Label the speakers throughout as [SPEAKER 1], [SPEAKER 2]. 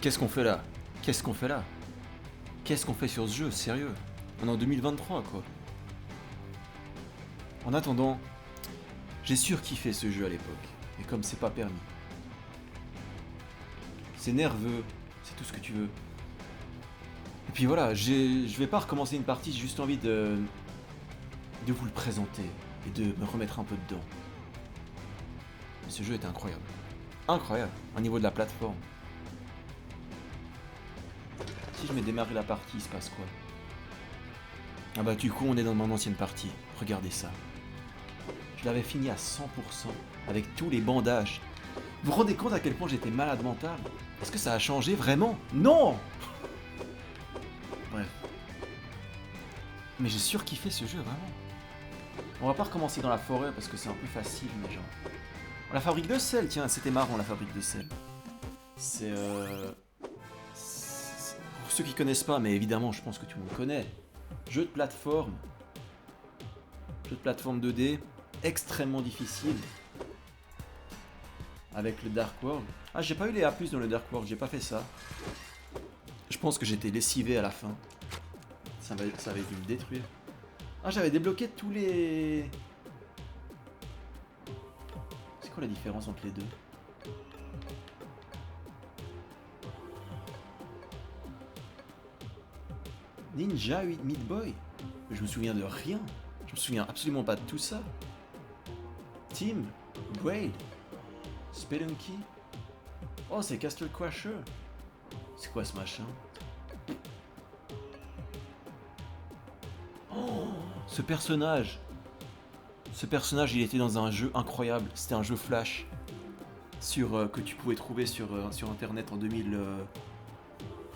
[SPEAKER 1] Qu'est-ce qu'on fait là? Qu'est-ce qu'on fait là? Qu'est-ce qu'on fait sur ce jeu? Sérieux? On est en 2023 quoi. En attendant, j'ai surkiffé ce jeu à l'époque. Et comme c'est pas permis. C'est nerveux, c'est tout ce que tu veux. Et puis voilà, je vais pas recommencer une partie, j'ai juste envie de vous le présenter et de me remettre un peu dedans. Mais ce jeu était incroyable. Incroyable, au niveau de la plateforme. Si je mets démarrer la partie, il se passe quoi? Ah bah du coup on est dans mon ancienne partie, regardez ça. Je l'avais fini à 100% avec tous les bandages. Vous vous rendez compte à quel point j'étais malade mental? Est-ce que ça a changé vraiment? Non! Bref. Mais j'ai surkiffé ce jeu, vraiment. On va pas recommencer dans la forêt parce que c'est un peu facile, mais genre... La fabrique de sel, tiens, c'était marrant la fabrique de sel. C'est pour ceux qui connaissent pas, mais évidemment je pense que tout le monde connaît. Jeu de plateforme. Jeu de plateforme 2D. Extrêmement difficile. Avec le Dark World. Ah, j'ai pas eu les A+, dans le Dark World, j'ai pas fait ça. Je pense que j'étais lessivé à la fin. Ça avait dû me détruire. Ah, j'avais débloqué tous les... C'est quoi la différence entre les deux? Ninja 8 Meat Boy? Je me souviens de rien. Je me souviens absolument pas de tout ça. Team, Braid, Spelunky. Oh, c'est Castle Crusher. C'est quoi ce machin? Oh, ce personnage. Ce personnage, il était dans un jeu incroyable. C'était un jeu Flash que tu pouvais trouver sur internet en 2000.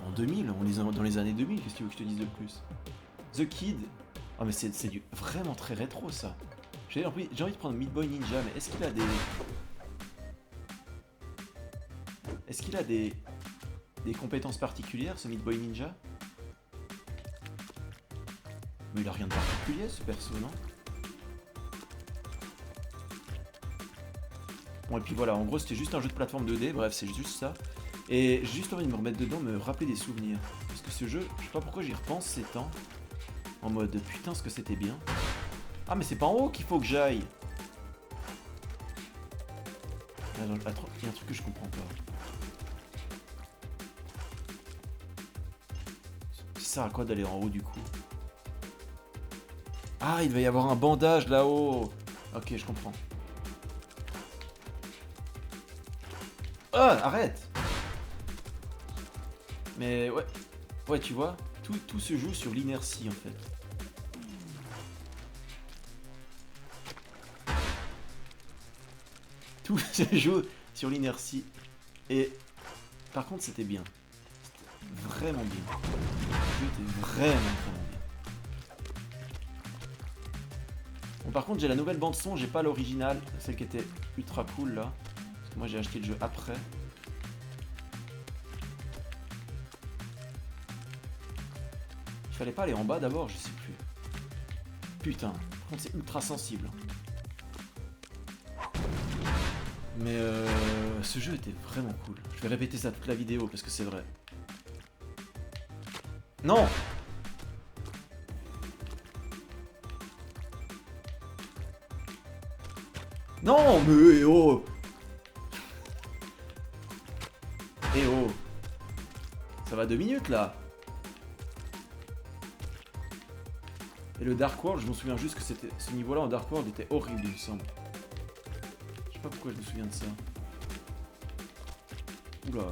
[SPEAKER 1] En 2000, dans les années 2000. Qu'est-ce que tu veux que je te dise de plus? The Kid. Oh, mais c'est du vraiment très rétro ça. J'ai envie de prendre Meat Boy Ninja, mais est-ce qu'il a des. Est-ce qu'il a des compétences particulières, ce Meat Boy Ninja? Mais il a rien de particulier, ce perso, non? Bon, et puis voilà, en gros, c'était juste un jeu de plateforme 2D, bref, c'est juste ça. Et j'ai juste envie de me remettre dedans, me rappeler des souvenirs. Parce que ce jeu, je sais pas pourquoi j'y repense ces temps. En mode, putain, ce que c'était bien. Ah, mais c'est pas en haut qu'il faut que j'aille. Il y a un truc que je comprends pas. Ça sert à quoi d'aller en haut du coup? Ah, il va y avoir un bandage là-haut. Ok, je comprends. Ah, arrête. Mais ouais. Ouais, tu vois, tout se joue sur l'inertie en fait. Tout se joue sur l'inertie. Et par contre, c'était bien. Vraiment bien. C'était vraiment bien. Bon, par contre, j'ai la nouvelle bande son, j'ai pas l'original, celle qui était ultra cool là. Parce que moi j'ai acheté le jeu après. Il fallait pas aller en bas d'abord, je sais plus. Putain, par contre c'est ultra sensible. Mais ce jeu était vraiment cool. Je vais répéter ça toute la vidéo parce que c'est vrai. Non! Non, mais oh! Eh oh! Ça va 2 minutes là! Et le Dark World, je me souviens juste que c'était ce niveau-là en Dark World était horrible, il me semble. Je sais pas pourquoi je me souviens de ça. Oula.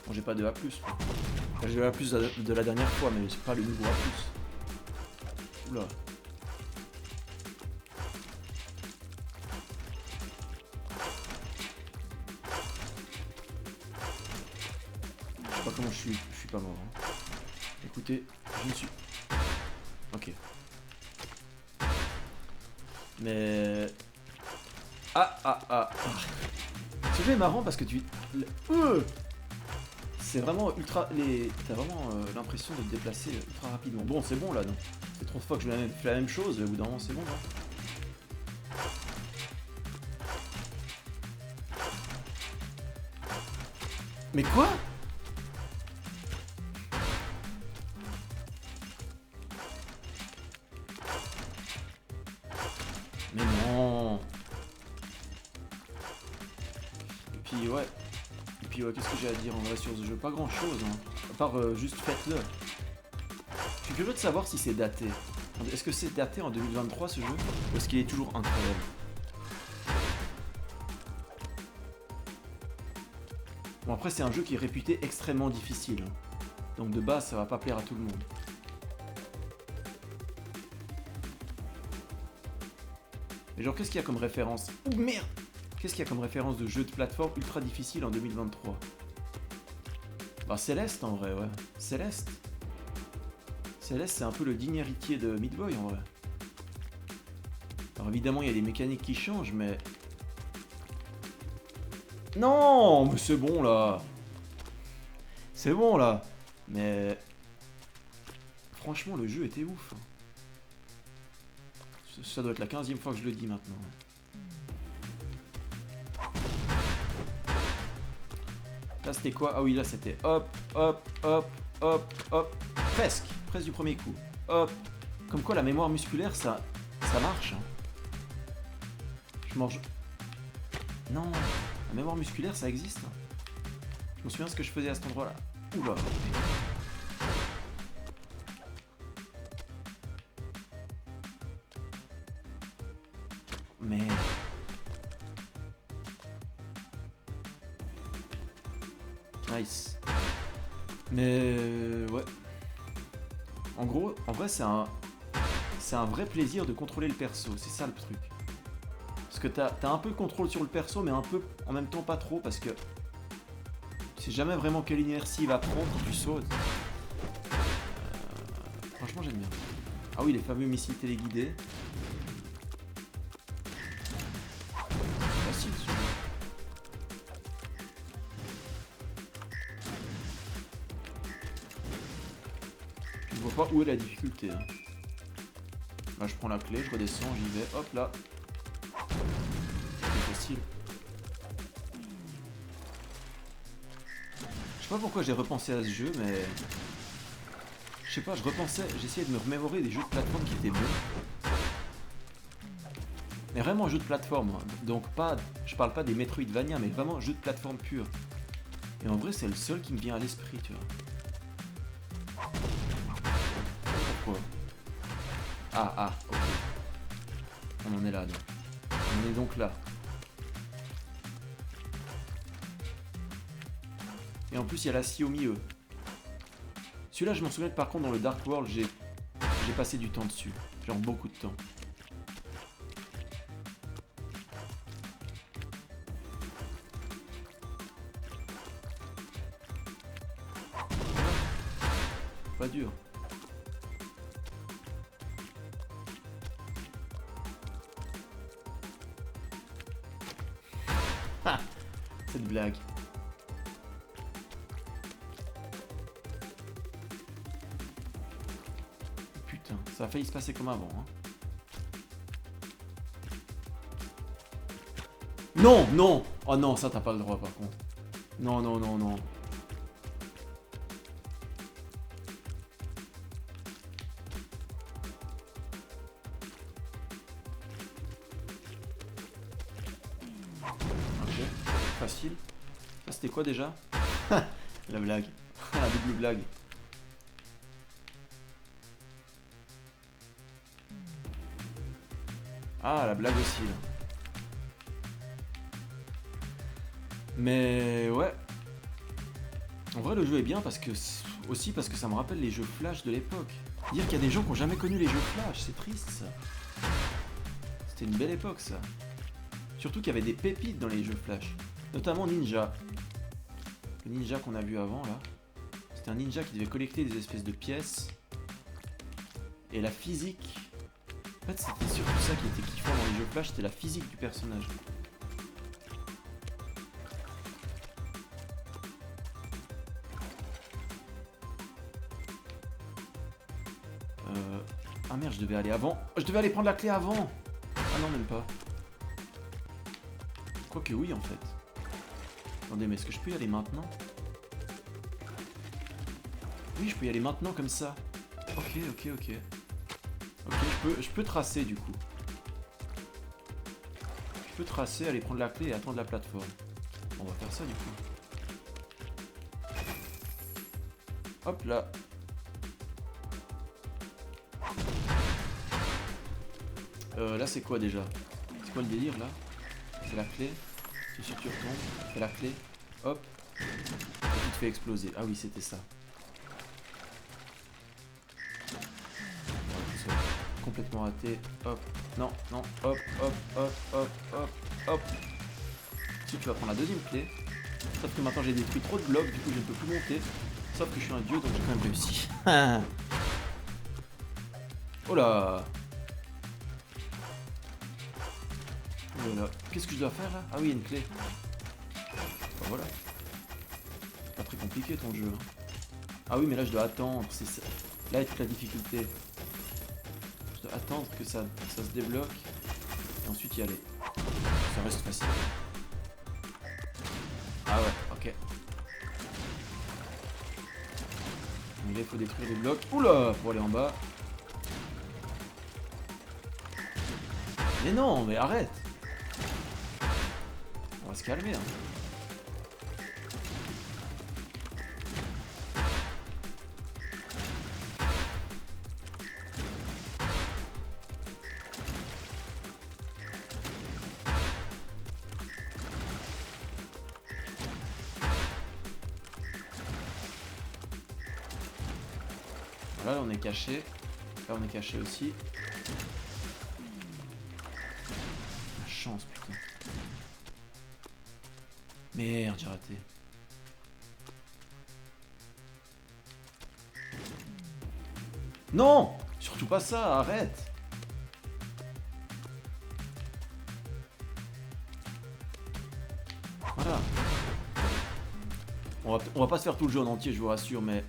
[SPEAKER 1] Bon, j'ai pas de A+. Enfin, j'ai le A+, de la dernière fois, mais c'est pas le nouveau A+. Oula. Je sais pas comment je suis pas mort. Hein. Écoutez, je me suis... Ok. Mais... Ah. Ce jeu est marrant parce que tu... C'est vraiment ultra... T'as vraiment l'impression de te déplacer ultra rapidement. Bon, c'est bon là, non? C'est trop de fois que je fais la même chose, au bout d'un moment c'est bon, non? Mais quoi? Mais non. Et puis ouais. Et puis ouais, qu'est-ce que j'ai à dire en vrai sur ce jeu? Pas grand chose, hein. À part juste faites-le. Je suis curieux de savoir si c'est daté. Est-ce que c'est daté en 2023 ce jeu? Ou est-ce qu'il est toujours incroyable? Bon après c'est un jeu qui est réputé extrêmement difficile. Donc de base ça va pas plaire à tout le monde. Mais genre qu'est-ce qu'il y a comme référence? Oh merde! Qu'est-ce qu'il y a comme référence de jeu de plateforme ultra difficile en 2023? Bah Céleste en vrai, ouais. Céleste. Céleste c'est un peu le digne héritier de Meat Boy en vrai. Alors évidemment il y a des mécaniques qui changent mais... Non, mais c'est bon là. C'est bon là. Mais... Franchement le jeu était ouf. Ça doit être la 15e fois que je le dis maintenant. Là c'était quoi? Ah oui là c'était hop, hop, hop, hop, hop. Presque. Presque du premier coup. Hop. Comme quoi la mémoire musculaire ça marche. Hein. Je mange... Non. La mémoire musculaire ça existe. Je me souviens ce que je faisais à cet endroit là. Oula. Mais... Nice. Mais... Ouais. En gros, en vrai c'est un vrai plaisir de contrôler le perso. C'est ça le truc. Parce que t'as un peu de contrôle sur le perso mais un peu en même temps pas trop parce que... Tu sais jamais vraiment quelle inertie il va prendre quand tu sautes. Franchement j'aime bien. Ah oui les fameux missiles téléguidés. Facile ce jeu. Je ne vois pas où est la difficulté. Hein. Là je prends la clé, je redescends, j'y vais, hop là. C'est facile. Je sais pas pourquoi j'ai repensé à ce jeu mais... Je sais pas, j'essayais de me remémorer des jeux de plateforme qui étaient bons. Mais vraiment jeux de plateforme, hein. Donc pas, je parle pas des Metroidvania, mais vraiment jeux de plateforme pur. Et en vrai c'est le seul qui me vient à l'esprit, tu vois. Pourquoi? Ah, ok. On en est là, donc. On est donc là. Et en plus il y a la scie au milieu. Celui-là je m'en souviens que par contre dans le Dark World j'ai passé du temps dessus. Genre beaucoup de temps. Pas dur. Ha! Cette blague. Putain, ça a failli se passer comme avant. Hein. Non, non! Oh non, ça t'as pas le droit par contre. Non, non, non, non. Ok, facile. Ça c'était quoi déjà? La blague. La double blague. Ah, la blague aussi là. Mais ouais. En vrai le jeu est bien parce que aussi parce que ça me rappelle les jeux Flash de l'époque. Dire qu'il y a des gens qui n'ont jamais connu les jeux Flash, c'est triste ça. C'était une belle époque ça. Surtout qu'il y avait des pépites dans les jeux Flash. Notamment Ninja. Le ninja qu'on a vu avant là. C'était un ninja qui devait collecter des espèces de pièces. Et la physique... En fait c'était surtout ça qui était kiffant dans les jeux Flash, c'était la physique du personnage. Ah merde, je devais aller avant. Je devais aller prendre la clé avant. Ah non, même pas. Quoique oui, en fait. Attendez, mais est-ce que je peux y aller maintenant? Oui, je peux y aller maintenant comme ça. Ok, ok, ok. Ok, je peux tracer du coup. Je peux tracer, aller prendre la clé et attendre la plateforme. On va faire ça du coup. Hop là. Là c'est quoi déjà? C'est quoi le délire là? C'est la clé. Tu suis tu retombes. C'est la clé. Hop. Et tu te fais exploser. Ah oui, c'était ça. Ouais, c'est complètement raté. Hop. Non, non. Hop, hop, hop, hop, hop, hop. Ensuite tu vas prendre la deuxième clé. Sauf que maintenant j'ai détruit trop de blocs, du coup je ne peux plus monter. Sauf que je suis un dieu donc j'ai quand même réussi. Oh là. Voilà. Qu'est-ce que je dois faire là? Ah oui, il y a une clé. Bah voilà. C'est pas très compliqué ton jeu. Ah oui, mais là je dois attendre. C'est ça. Là est toute la difficulté. Je dois attendre que ça se débloque. Et ensuite y aller. Ça reste facile. Ah ouais, ok. Donc là il faut détruire les blocs. Oula, pour aller en bas. Mais non, mais arrête. On va se calmer. Hein. Là on est caché. Là on est caché aussi. La chance putain. Merde, j'ai raté. Non! Surtout pas ça, arrête! Voilà. On va pas se faire tout le jeu en entier, je vous rassure, mais...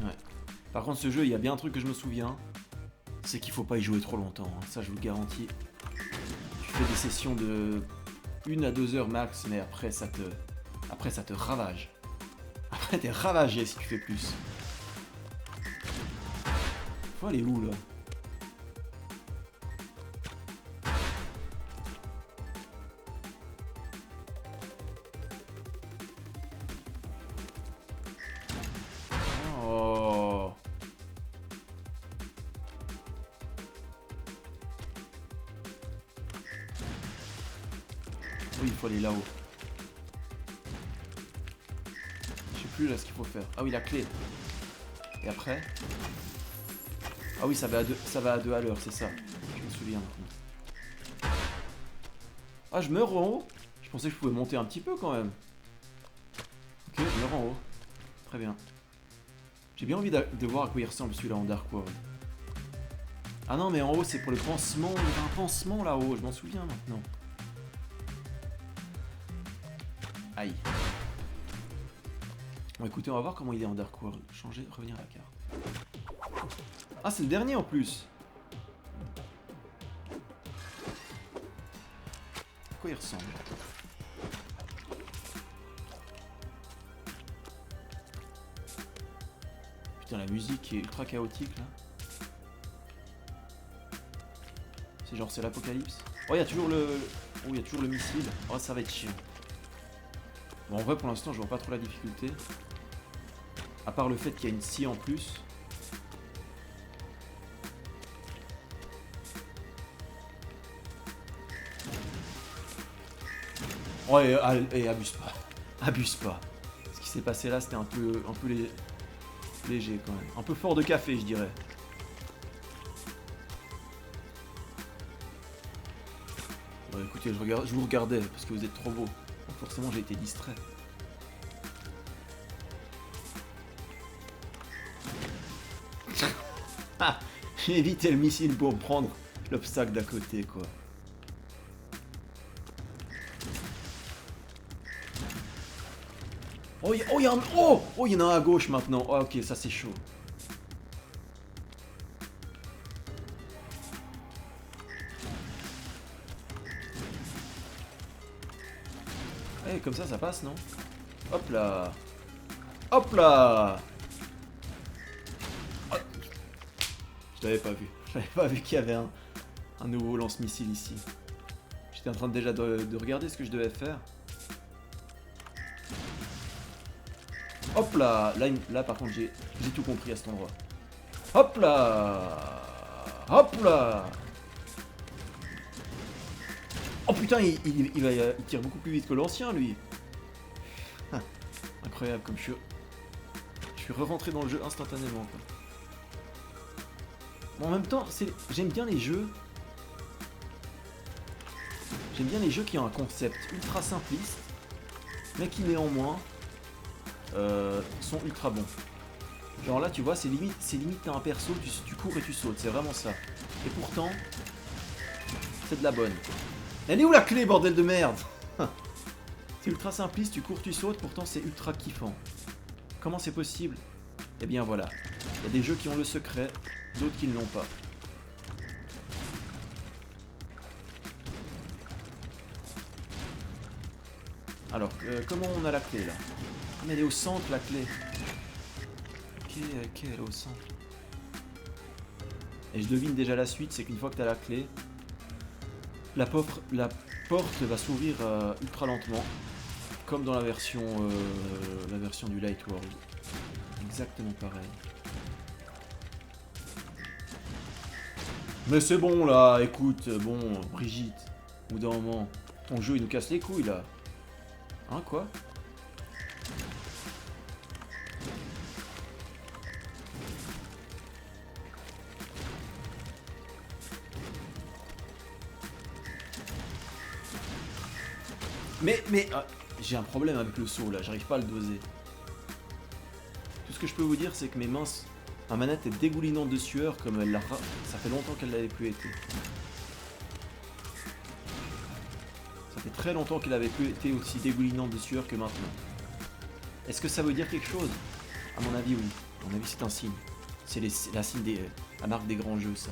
[SPEAKER 1] Ouais. Par contre, ce jeu, il y a bien un truc que je me souviens. C'est qu'il faut pas y jouer trop longtemps, hein. Ça je vous le garantis. Tu fais des sessions de 1 à 2 heures max, mais après ça te ravage. Après t'es ravagé si tu fais plus. Faut aller où là? Oh. Oui, il faut aller là-haut. Je sais plus là ce qu'il faut faire. Ah oui, la clé. Et après? Ah oui, ça va à 2 à l'heure, c'est ça. Je me souviens maintenant. Ah, je meurs en haut? Je pensais que je pouvais monter un petit peu quand même. Ok, je meurs en haut. Très bien. J'ai bien envie de voir à quoi il ressemble celui-là en Dark World. Ah non, mais en haut, c'est pour le pansement. Il y avait un pansement là-haut, je m'en souviens maintenant. Aïe. Bon, écoutez, on va voir comment il est en Dark World. Changer, revenir à la carte. Ah, c'est le dernier en plus. À quoi il ressemble? Putain, la musique est ultra chaotique là. C'est genre, c'est l'apocalypse. Oh, il y a toujours le... Oh, il y a toujours le missile. Oh, ça va être chiant. Bon, en vrai, pour l'instant, je vois pas trop la difficulté. À part le fait qu'il y a une scie en plus. Oh, et abuse pas. Abuse pas. Ce qui s'est passé là, c'était un peu léger quand même. Un peu fort de café, je dirais. Bon, écoutez, je vous regardais parce que vous êtes trop beau. Donc forcément, j'ai été distrait. J'ai évité le missile pour prendre l'obstacle d'à côté, quoi. Oh, il y en a un à gauche maintenant. Oh, ok, ça c'est chaud. Eh, comme ça passe, non? Hop là. Hop là. Oh. Je l'avais pas vu. Je n'avais pas vu qu'il y avait un nouveau lance-missile ici. J'étais en train déjà de regarder ce que je devais faire. Hop là. Là par contre, j'ai tout compris à cet endroit. Hop là. Hop là. Oh putain, il tire beaucoup plus vite que l'ancien, lui. Incroyable, comme je suis re-rentré dans le jeu instantanément, quoi. Bon, en même temps, j'aime bien les jeux. J'aime bien les jeux qui ont un concept ultra simpliste, mais qui néanmoins sont ultra bons. Genre là, tu vois, c'est limite t'as un perso, tu cours et tu sautes, c'est vraiment ça. Et pourtant, c'est de la bonne. Elle est où la clé, bordel de merde? C'est ultra simpliste, tu cours, tu sautes, pourtant c'est ultra kiffant. Comment c'est possible? Eh bien voilà, il y a des jeux qui ont le secret, d'autres qui ne l'ont pas. Alors, comment on a la clé là? Mais elle est au centre la clé. Ok, elle est au centre. Et je devine déjà la suite, c'est qu'une fois que tu as la clé, la porte va s'ouvrir ultra lentement. Comme dans la version du Light World. Exactement pareil. Mais c'est bon là, écoute, bon, Brigitte, au bout d'un moment, ton jeu il nous casse les couilles là. Hein, quoi? Mais j'ai un problème avec le saut là, j'arrive pas à le doser. Tout ce que je peux vous dire, c'est que ma manette est dégoulinante de sueur comme ça fait longtemps qu'elle l'avait plus été. Ça fait très longtemps qu'elle avait plus été aussi dégoulinante de sueur que maintenant. Est-ce que ça veut dire quelque chose? À mon avis, oui. À mon avis, c'est un signe. C'est la marque des grands jeux, ça.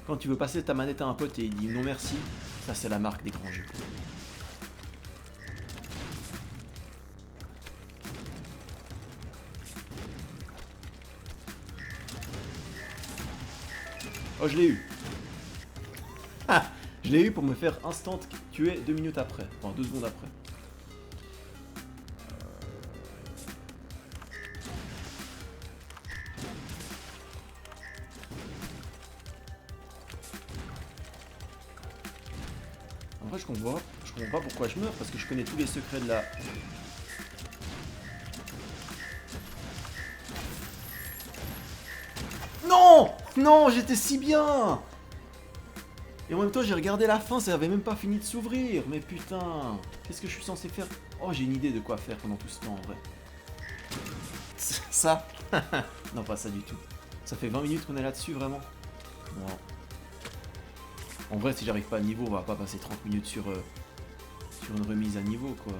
[SPEAKER 1] Quand tu veux passer ta manette à un pote et il dit non merci, ça c'est la marque des grands jeux. Oh, je l'ai eu. Ah, je l'ai eu pour me faire instant tuer 2 minutes après. Enfin, 2 secondes après. En vrai, je comprends pas pourquoi je meurs, parce que je connais tous les secrets de la... Non! Non, j'étais si bien! Et en même temps, j'ai regardé la fin, ça avait même pas fini de s'ouvrir. Mais putain, qu'est-ce que je suis censé faire? Oh, j'ai une idée de quoi faire pendant tout ce temps, en vrai. Ça? Non, pas ça du tout. Ça fait 20 minutes qu'on est là-dessus, vraiment? Non. En vrai, si j'arrive pas à niveau, on va pas passer 30 minutes sur une remise à niveau, quoi.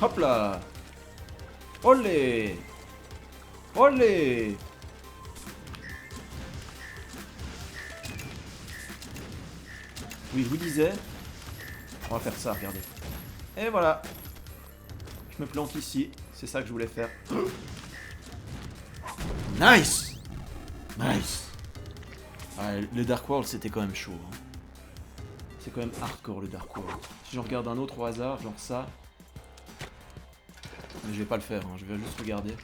[SPEAKER 1] Hop là! Olé! Olé! Oui, je vous disais, on va faire ça, regardez. Et voilà. Je me plante ici, c'est ça que je voulais faire. Nice! Nice! Ah, le Dark World, c'était quand même chaud. Hein. C'est quand même hardcore, le Dark World. Si j'en regarde un autre au hasard, genre ça... Mais je vais pas le faire, hein. Je vais juste regarder.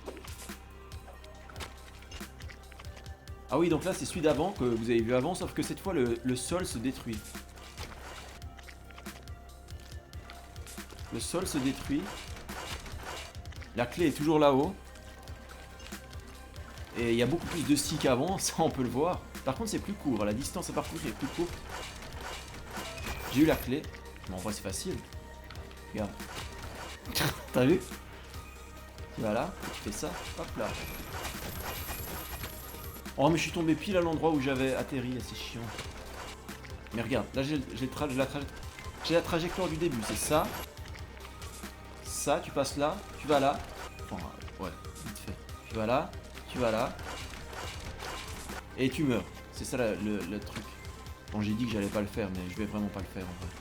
[SPEAKER 1] Ah oui, donc là, c'est celui d'avant, que vous avez vu avant, sauf que cette fois, le sol se détruit. Le sol se détruit. La clé est toujours là-haut. Et il y a beaucoup plus de scie qu'avant, ça on peut le voir. Par contre c'est plus court, la distance à parcourir est plus courte. J'ai eu la clé. Mais en vrai c'est facile. Regarde. T'as vu? Tu vas là, tu fais ça, hop là. Oh mais je suis tombé pile à l'endroit où j'avais atterri, c'est chiant. Mais regarde, là j'ai la trajectoire du début, c'est ça. Ça, tu passes là, tu vas là. Enfin, ouais, vite fait. Tu vas là, tu vas là. Et tu meurs. C'est ça le truc. Bon, j'ai dit que j'allais pas le faire, mais je vais vraiment pas le faire en vrai.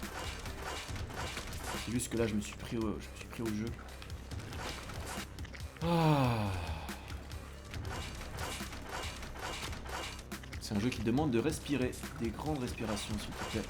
[SPEAKER 1] C'est juste que là, je me suis pris au jeu. Ah. C'est un jeu qui demande de respirer. Des grandes respirations, s'il te plaît.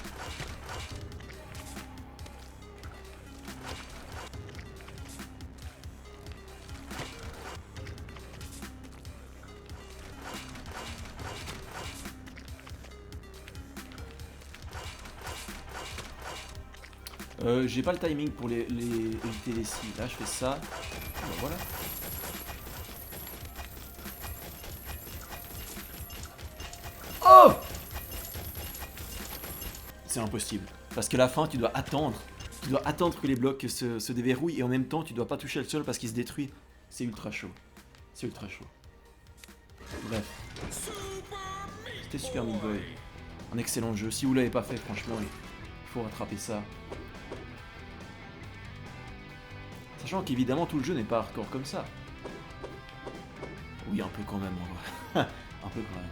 [SPEAKER 1] J'ai pas le timing pour éviter les scies. Là, je fais ça. Ben, voilà. Oh! C'est impossible. Parce que la fin, tu dois attendre. Tu dois attendre que les blocs se déverrouillent et en même temps, tu dois pas toucher le sol parce qu'il se détruit. C'est ultra chaud. C'est ultra chaud. Bref. C'était Super Meat Boy. Un excellent jeu. Si vous l'avez pas fait, franchement, il faut rattraper ça. Sachant qu'évidemment, tout le jeu n'est pas hardcore comme ça. Oui, un peu quand même, en vrai. Un peu quand même.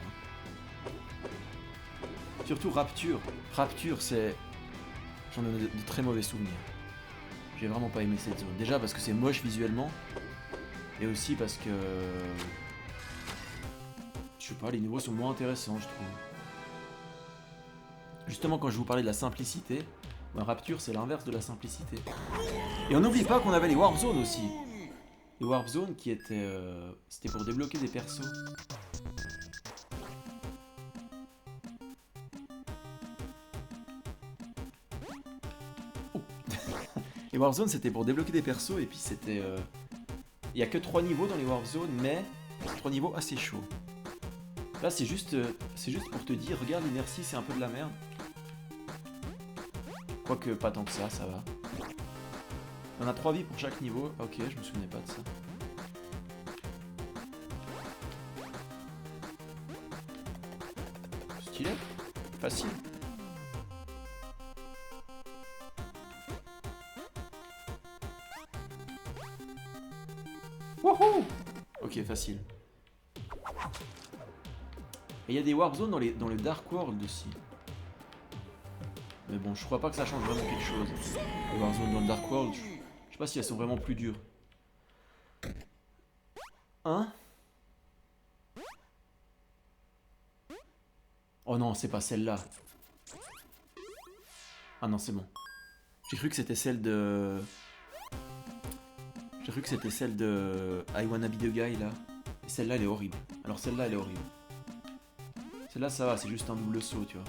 [SPEAKER 1] Surtout Rapture. Rapture, c'est... J'en ai de très mauvais souvenirs. J'ai vraiment pas aimé cette zone. Déjà parce que c'est moche visuellement. Et aussi parce que... Je sais pas, les niveaux sont moins intéressants, je trouve. Justement, quand je vous parlais de la simplicité, ben, Rapture, c'est l'inverse de la simplicité. Et on n'oublie pas qu'on avait les Warp Zones aussi. Les Warp Zones qui étaient... C'était pour débloquer des persos. Les Warp Zones, c'était pour débloquer des persos et puis c'était... Il n'y a que 3 niveaux dans les Warp Zones, mais 3 niveaux assez chauds. Là, c'est juste pour te dire, regarde, l'inertie, c'est un peu de la merde. Quoique, pas tant que ça va. On a 3 vies pour chaque niveau. Ok, je me souvenais pas de ça. Stylé. Facile. Wouhou! Ok, facile. Et il y a des Warp Zones dans le Dark World aussi. Mais bon, je crois pas que ça change vraiment quelque chose. Les Warp Zones dans le Dark World, je sais pas si elles sont vraiment plus dures. Hein? Oh non, c'est pas celle-là. Ah non, c'est bon. J'ai cru que c'était celle de... J'ai cru que c'était celle de I Wanna Be The Guy là. Et celle-là elle est horrible. Alors celle-là elle est horrible. Celle-là ça va, c'est juste un double saut, tu vois.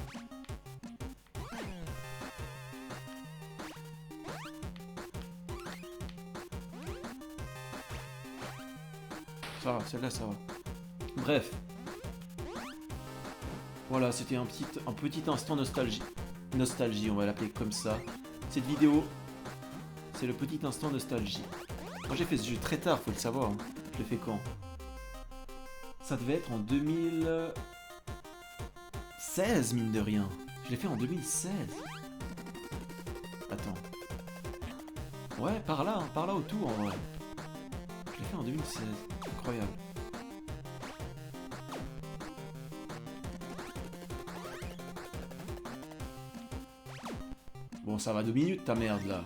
[SPEAKER 1] Ça va, celle-là ça va. Bref. Voilà, c'était un petit instant nostalgie. Nostalgie, on va l'appeler comme ça. Cette vidéo, c'est le petit instant nostalgie. Moi j'ai fait ce jeu très tard, faut le savoir. Hein. Je l'ai fait quand? Ça devait être en 2016, mine de rien. Je l'ai fait en 2016. Attends. Ouais, par là autour en vrai. Je l'ai fait en 2016. Incroyable. Bon, ça va 2 minutes ta merde là.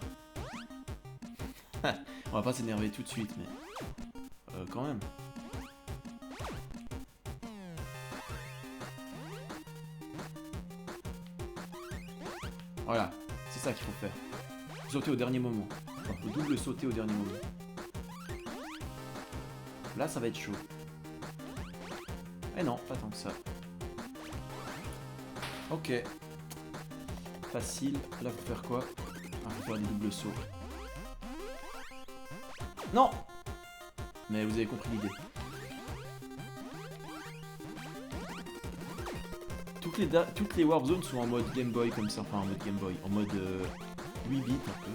[SPEAKER 1] On va pas s'énerver tout de suite, mais... quand même. Voilà, c'est ça qu'il faut faire. Sauter au dernier moment. Enfin, faut double sauter au dernier moment. Là, ça va être chaud. Eh non, pas tant que ça. Ok. Facile. Là, faut faire quoi? Ah, faut faire des doubles sauts. Non! Mais vous avez compris l'idée. Toutes les Warp Zones sont en mode Game Boy comme ça. Enfin, en mode Game Boy. En mode 8 bits un peu.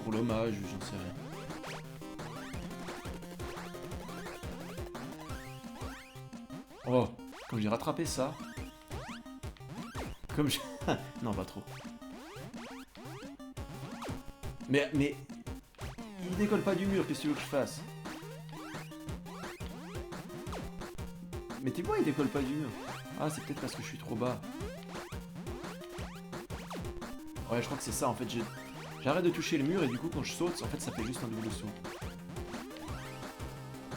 [SPEAKER 1] Pour l'hommage, j'en sais rien. Oh, comme j'ai rattrapé ça. Comme j'ai... non, pas trop. Mais... Il décolle pas du mur, qu'est-ce que tu veux que je fasse? Mais tes points ils décollent pas du mur. Ah c'est peut-être parce que je suis trop bas. Ouais je crois que c'est ça en fait, j'arrête de toucher le mur et du coup quand je saute, en fait ça fait juste un double saut.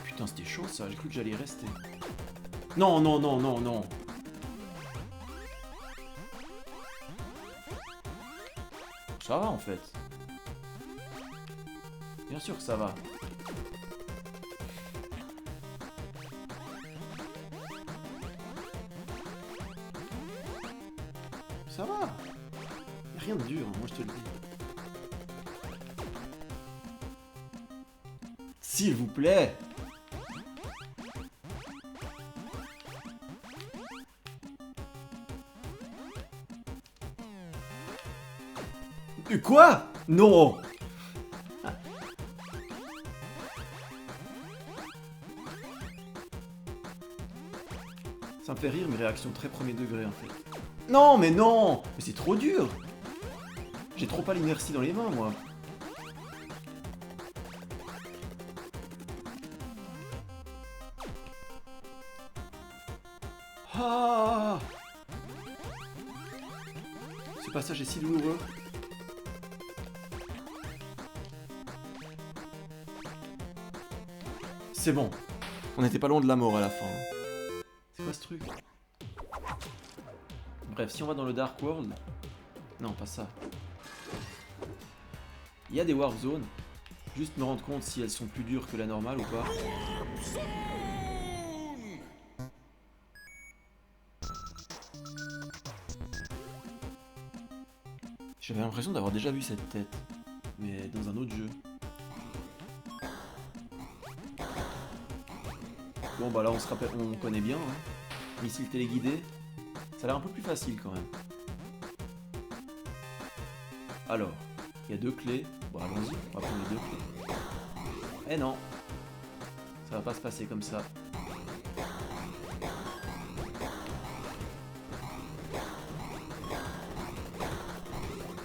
[SPEAKER 1] Putain c'était chaud ça, j'ai cru que j'allais y rester. Non non non non non. Ça va en fait. Bien sûr que ça va. Ça va. Y'a rien de dur, hein, moi je te le dis. S'il vous plaît. Quoi? Non. Ça me fait rire mes réactions très premier degré en fait. Non mais non. Mais c'est trop dur. J'ai trop pas l'inertie dans les mains moi. Ah. Ce passage est si douloureux. C'est bon. On n'était pas loin de la mort à la fin. C'est quoi ce truc? Bref, si on va dans le Dark World... Non, pas ça. Il y a des Warp Zones. Juste me rendre compte si elles sont plus dures que la normale ou pas. J'avais l'impression d'avoir déjà vu cette tête. Mais dans un autre jeu. Bon bah là on se rappelle, on connaît bien. Hein. Missile téléguidé. Ça a l'air un peu plus facile quand même. Alors, il y a 2 clés. Bon allons-y, on va prendre les 2 clés. Eh non. Ça va pas se passer comme ça.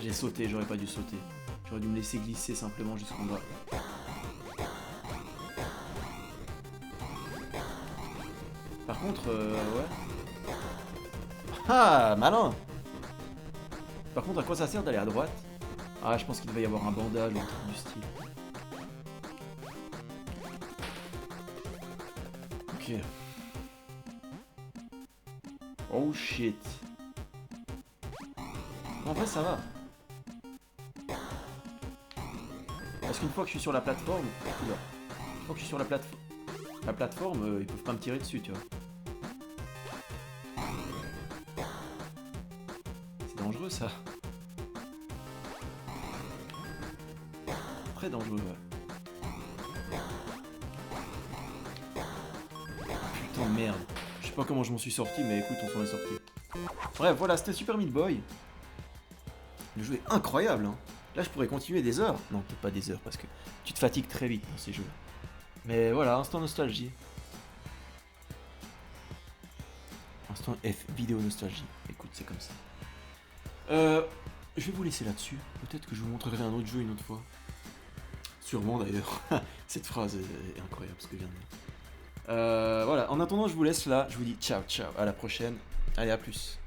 [SPEAKER 1] J'ai sauté, j'aurais pas dû sauter. J'aurais dû me laisser glisser simplement jusqu'en bas. Par contre, ouais. Ah, malin. Par contre, à quoi ça sert d'aller à droite? Ah, je pense qu'il devait y avoir un bandage ou un truc du style. Ok. Oh shit. En vrai, ça va. Parce qu'une fois que je suis sur la plateforme... Oula. Une fois que je suis sur la plateforme, ils peuvent pas me tirer dessus, tu vois. C'est dangereux, ça. Très dangereux, ouais. Putain, merde. Je sais pas comment je m'en suis sorti, mais écoute, on s'en est sorti. Bref, voilà, c'était Super Meat Boy. Le jeu est incroyable, hein. Là, je pourrais continuer des heures. Non, peut-être pas des heures, parce que tu te fatigues très vite dans ces jeux. Mais voilà, instant nostalgie. Instant F, vidéo nostalgie. Écoute, c'est comme ça. Je vais vous laisser là-dessus. Peut-être que je vous montrerai un autre jeu une autre fois. Sûrement d'ailleurs. Cette phrase est incroyable, ce que je viens de dire. Voilà, en attendant, je vous laisse là. Je vous dis ciao, ciao. À la prochaine. Allez, à plus.